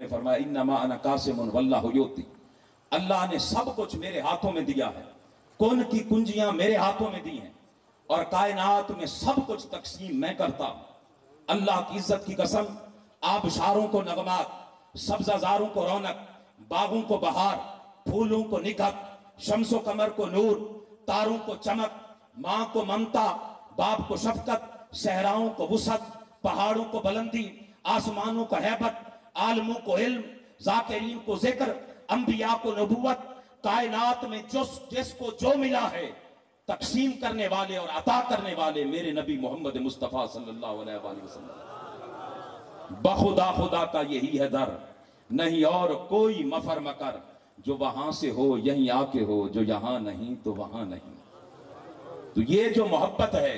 نے فرمایا इन्नमा अना कासिमुन वल्लाहु युती, अल्लाह ने सब कुछ मेरे हाथों में दिया है, कुन की कुंजियां मेरे हाथों में दी हैं और कायनात में सब कुछ तकसीम मैं करता हूं। अल्लाह की इज्जत की कसम, आबशारों को नगमात, सब्जाजारों को रौनक, बागों को बहार, फूलों को निखत, शम्सो कमर को नूर, तारों को चमक, माँ को ममता, बाप को शफकत, सहराओं को वुसत, पहाड़ों को बुलंदी, आसमानों को हैबत, आलमों को इल्म, जाकिरीन को जिक्र, अंबिया को नबूवत, कायनात में जिसको जो मिला है तकसीम करने वाले और अता करने वाले मेरे नबी मोहम्मद मुस्तफ़ा सल्लल्लाहु अलैहि वसल्लम। बखुदा खुदा का यही है दर, नहीं और कोई मफर मकर, जो वहां से हो यहीं आके हो, जो यहां नहीं तो वहां नहीं। तो ये जो मोहब्बत है,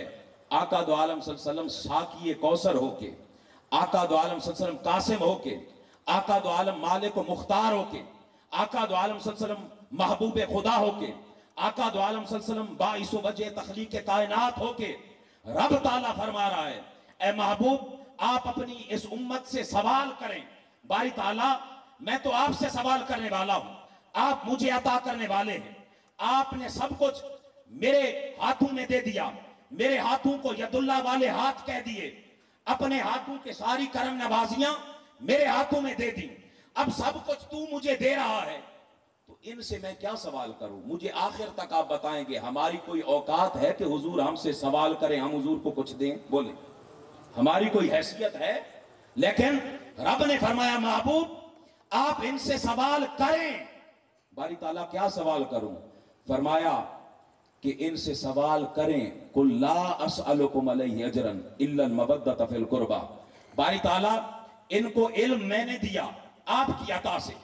आका दो आलम सल्लल्लाहु अलैहि वसल्लम साकी कौसर होके, आका दो आलम सल्लल्लाहु अलैहि वसल्लम कासिम होके, आका दो आलम मालिक मुख्तार होके, आका दो आलम सल्लल्लाहु अलैहि वसल्लम महबूब खुदा होके, आका दो आलम सल्लल्लाहु अलैहि वसल्लम बाइस वजह तख्लीक कायनात होके रब ताला फरमा रहा है, ए महबूब आप अपनी इस उम्मत से सवाल करें। बारी ताला मैं तो आपसे सवाल करने वाला हूं, आप मुझे अता करने वाले हैं। आपने सब कुछ मेरे हाथों में दे दिया, मेरे हाथों को यदुल्ला वाले हाथ कह दिए, अपने हाथों के सारी करम नवाजियां मेरे हाथों में दे दी। अब सब कुछ तू मुझे दे रहा है, तो इनसे मैं क्या सवाल करूं? मुझे आखिर तक आप बताएंगे, हमारी कोई औकात है कि हुजूर हमसे सवाल करें, हम हुजूर को कुछ दें? बोले, हमारी कोई हैसियत है? लेकिन रब ने फरमाया महबूब आप इनसे सवाल करें। बारी ताला क्या सवाल करूं? फरमाया कि इनसे सवाल करें, कुल ला अस्अलुकुम अलैहि अजरन इल्ला मवद्दत फिल कुर्बा। बारी ताला इनको इल्म मैंने दिया आपकी अता से,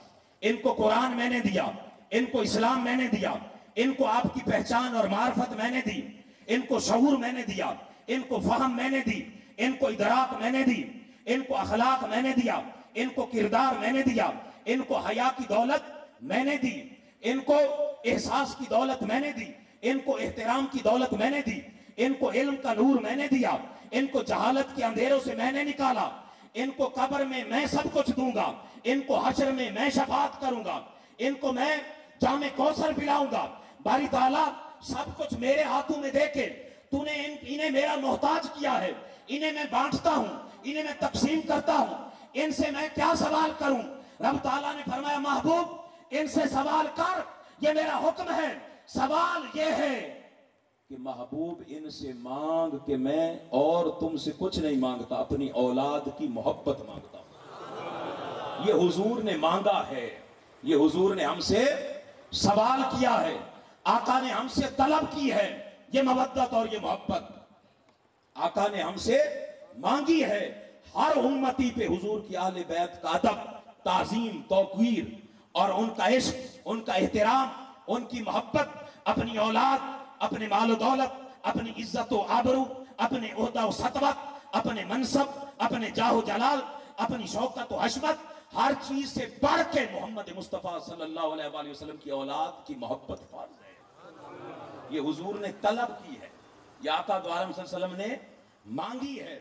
इनको कुरान मैंने दिया, इनको इस्लाम मैंने दिया, इनको आपकी पहचान और मार्फत मैंने दी, इनको शऊर मैंने दिया, इनको फहम मैंने दी, इनको इदराक मैंने दी, इनको अखलाक मैंने दिया, इनको किरदार मैंने दिया, इनको हया की दौलत मैंने दी, इनको एहसास की दौलत मैंने दी, इनको एहतराम की दौलत मैंने दी, इनको इल्म का नूर मैंने दिया, इनको जहालत के अंधेरों से मैंने निकाला, इनको कब्र में मैं सब कुछ दूंगा, इनको हश्र में मैं शफात करूंगा, इनको मैं जामे कौसर पिलाऊंगा। बारी ताला सब कुछ मेरे हाथों में देके तूने इन्हें मेरा मोहताज किया है, इन्हें मैं बांटता हूं, इन्हें मैं तकसीम करता हूं, इनसे मैं क्या सवाल करूं? रब ताला ने फरमाया महबूब इनसे सवाल कर, ये मेरा हुक्म है। सवाल ये है कि महबूब इनसे मांग कि मैं और तुमसे कुछ नहीं मांगता, अपनी औलाद की मोहब्बत मांगता हूं। ये हुजूर ने मांगा है, ये हुजूर ने हमसे सवाल किया है, आका ने हमसे तलब की है ये मवद्दत और ये मोहब्बत। आका ने हमसे मांगी है। हर उम्मती पे हुजूर की आले बैत का अदब, ताजीम, तौकीर और उनका इश्क, उनका एहतराम, उनकी मोहब्बत, अपनी औलाद, अपने मालो दौलत, अपनी इज्जत व आबरू, अपने ओहदा व सतवत, अपने मनसब, अपने जाहो जलाल, अपनी शौकत व हशमत, हर चीज से बढ़ के मोहम्मद मुस्तफ़ा सल्लल्लाहु अलैहि वसल्लम की औलाद की मोहब्बत फर्ज है। ये हुजूर ने तलब की है, ये आका दो आलम सल्लल्लाहु अलैहि वसल्लम ने मांगी है।